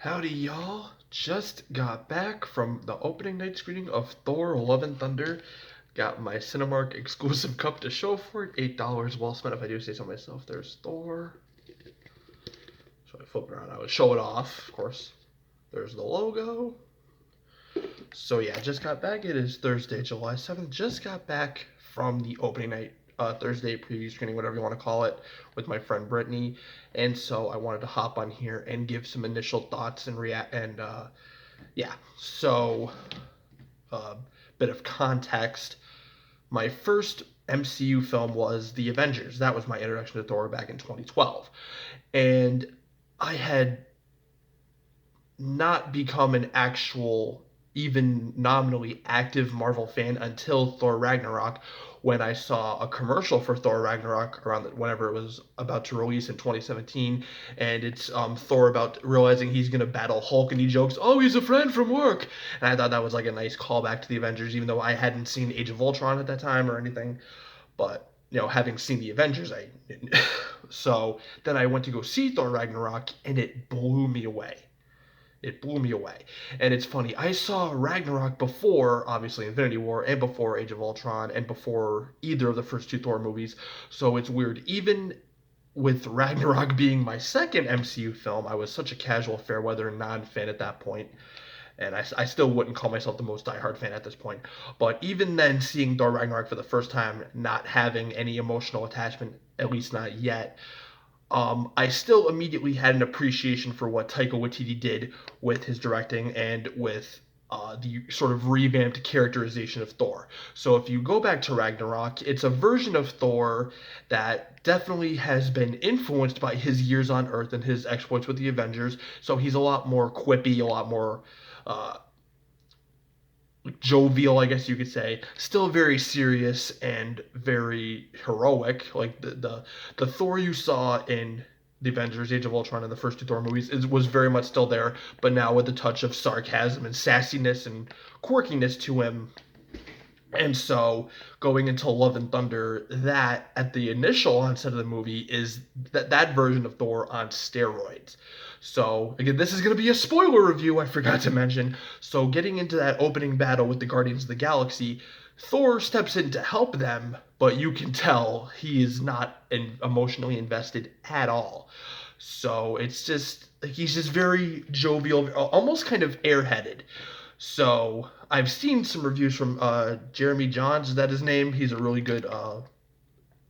Howdy, y'all. Just got back from the opening night screening of Thor Love and Thunder. Got my Cinemark exclusive cup to show for it. $8 well spent if I do say so myself. There's Thor. So I flip it around. I would show it off, of course. There's the logo. So yeah, just got back. It is Thursday, July 7th. Just got back from the opening night Thursday preview screening, whatever you want to call it, with my friend Brittany. And so I wanted to hop on here and give some initial thoughts and react. And yeah, so bit of context. My first MCU film was The Avengers. That was my introduction to Thor back in 2012. And I had not become an actual, even nominally active Marvel fan until Thor Ragnarok, when I saw a commercial for Thor Ragnarok around whenever it was about to release in 2017, and it's Thor about realizing he's gonna battle Hulk, and he jokes, "Oh, he's a friend from work," and I thought that was like a nice callback to the Avengers, even though I hadn't seen Age of Ultron at that time or anything. But having seen the Avengers, I so then I went to go see Thor Ragnarok, and it blew me away. It blew me away. And it's funny, I saw Ragnarok before, obviously, Infinity War, and before Age of Ultron, and before either of the first two Thor movies. So it's weird. Even with Ragnarok being my second MCU film, I was such a casual fair weather non fan at that point. And I still wouldn't call myself the most diehard fan at this point. But even then, seeing Thor Ragnarok for the first time, not having any emotional attachment, at least not yet, I still immediately had an appreciation for what Taika Waititi did with his directing and with the sort of revamped characterization of Thor. So if you go back to Ragnarok, it's a version of Thor that definitely has been influenced by his years on Earth and his exploits with the Avengers. So he's a lot more quippy, a lot more uh, jovial, I guess you could say. Still very serious and very heroic. Like the Thor you saw in the Avengers, Age of Ultron, and the first two Thor movies was very much still there, but now with a touch of sarcasm and sassiness and quirkiness to him. And so, going into Love and Thunder, that at the initial onset of the movie is that version of Thor on steroids. So again, this is going to be a spoiler review. I forgot to mention. So getting into that opening battle with the Guardians of the Galaxy, Thor steps in to help them, but you can tell he is not emotionally invested at all. So it's just like he's just very jovial, almost kind of airheaded. So I've seen some reviews from Jeremy Johns. Is that his name? He's a really good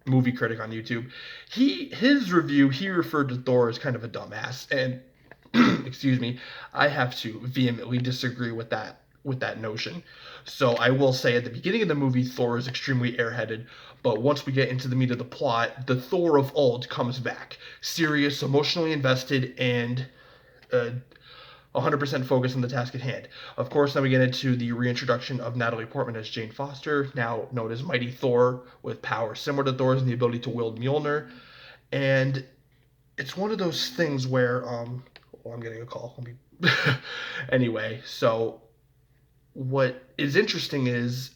movie critic on YouTube. His review, he referred to Thor as kind of a dumbass, and excuse me, I have to vehemently disagree with that notion. So I will say at the beginning of the movie, Thor is extremely airheaded, but once we get into the meat of the plot, the Thor of old comes back, serious, emotionally invested, and 100% focused on the task at hand. Of course, then we get into the reintroduction of Natalie Portman as Jane Foster, now known as Mighty Thor, with powers similar to Thor's and the ability to wield Mjolnir. And it's one of those things where, oh, I'm getting a call. Anyway, so what is interesting is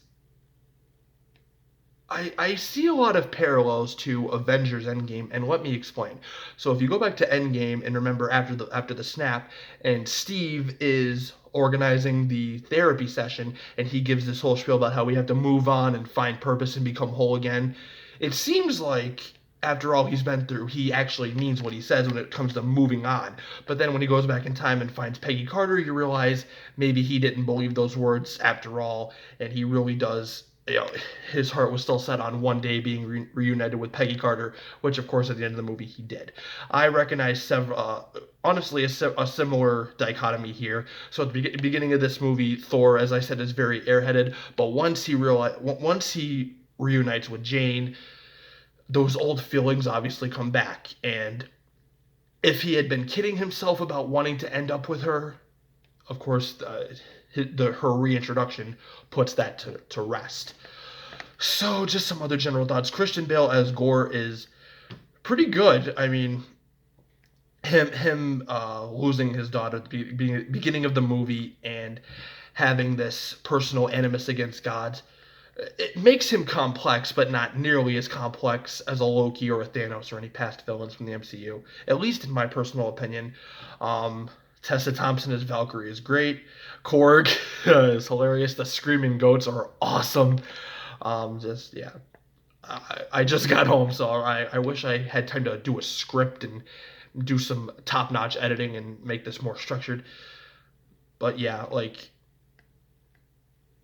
I see a lot of parallels to Avengers Endgame, and let me explain. So if you go back to Endgame and remember after the snap, and Steve is organizing the therapy session, and he gives this whole spiel about how we have to move on and find purpose and become whole again. It seems like after all he's been through, he actually means what he says when it comes to moving on. But then when he goes back in time and finds Peggy Carter, you realize maybe he didn't believe those words after all, and he really does, his heart was still set on one day being reunited with Peggy Carter, which of course at the end of the movie he did. I recognize several, honestly, a similar dichotomy here. So at the beginning of this movie, Thor, as I said, is very airheaded, but once he reunites with Jane, those old feelings obviously come back. And if he had been kidding himself about wanting to end up with her, of course, her reintroduction puts that to rest. So, just some other general thoughts. Christian Bale as Gore is pretty good. I mean, him losing his daughter at the beginning of the movie and having this personal animus against God, it makes him complex, but not nearly as complex as a Loki or a Thanos or any past villains from the MCU. At least in my personal opinion. Tessa Thompson as Valkyrie is great. Korg is hilarious. The screaming goats are awesome. Just yeah, I just got home, so I wish I had time to do a script and do some top-notch editing and make this more structured. But yeah, like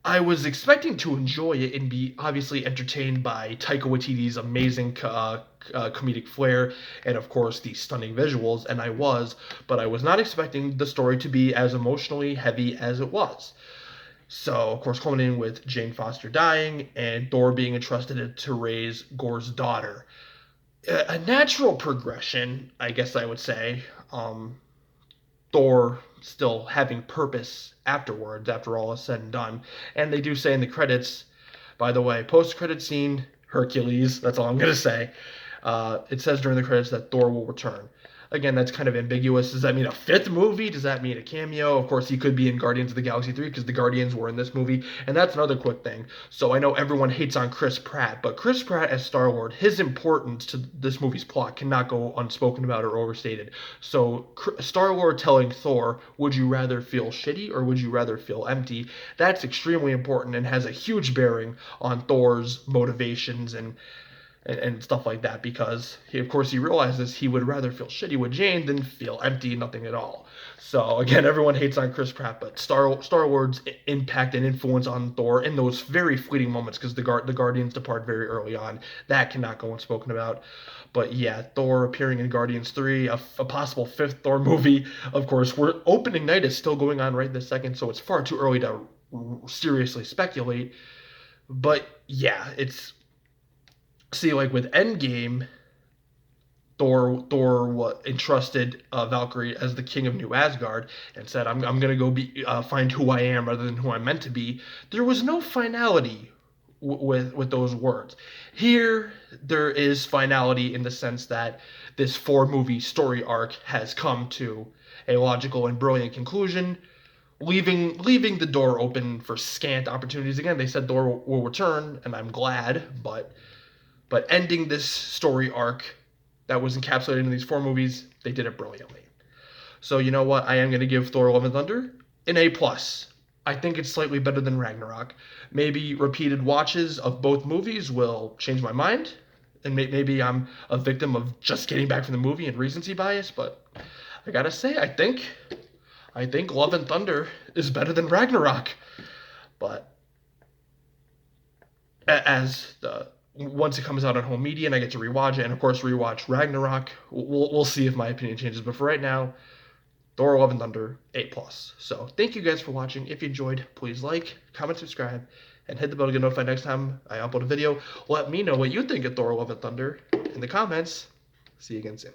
I was expecting to enjoy it and be obviously entertained by Taika Waititi's amazing comedic flair and, of course, the stunning visuals, and I was, but I was not expecting the story to be as emotionally heavy as it was. So, of course, culminating with Jane Foster dying and Thor being entrusted to raise Gore's daughter. A natural progression, I guess I would say. Thor still having purpose afterwards, after all is said and done. And they do say in the credits, by the way, post-credit scene, Hercules, that's all I'm going to say. It says during the credits that Thor will return. Again, that's kind of ambiguous. Does that mean a fifth movie? Does that mean a cameo? Of course, he could be in Guardians of the Galaxy 3 because the Guardians were in this movie. And that's another quick thing. So I know everyone hates on Chris Pratt, but Chris Pratt as Star-Lord, his importance to this movie's plot cannot go unspoken about or overstated. So Star-Lord telling Thor, would you rather feel shitty or would you rather feel empty? That's extremely important and has a huge bearing on Thor's motivations and stuff like that because he, of course, he realizes he would rather feel shitty with Jane than feel empty and nothing at all. So again, everyone hates on Chris Pratt, but Star-Lord's impact and influence on Thor in those very fleeting moments because the Guardians depart very early on, that cannot go unspoken about. But yeah, Thor appearing in Guardians 3, a possible fifth Thor movie. Of course, opening night is still going on right this second, so it's far too early to seriously speculate. But yeah, it's see, like with Endgame, Thor entrusted Valkyrie as the king of New Asgard and said, "I'm gonna go be find who I am rather than who I'm meant to be." There was no finality with those words. Here, there is finality in the sense that this four-movie story arc has come to a logical and brilliant conclusion, leaving the door open for scant opportunities. Again, they said Thor will return, and I'm glad, but ending this story arc that was encapsulated in these four movies, they did it brilliantly. So you know what? I am going to give Thor: Love and Thunder an A plus. I think it's slightly better than Ragnarok. Maybe repeated watches of both movies will change my mind, and maybe I'm a victim of just getting back from the movie and recency bias. But I gotta say, I think Love and Thunder is better than Ragnarok. But as the once it comes out on home media and I get to rewatch it, and of course rewatch Ragnarok, we'll see if my opinion changes. But for right now, Thor: Love and Thunder, A plus. So thank you guys for watching. If you enjoyed, please like, comment, subscribe, and hit the bell to get notified next time I upload a video. Let me know what you think of Thor: Love and Thunder in the comments. See you again soon.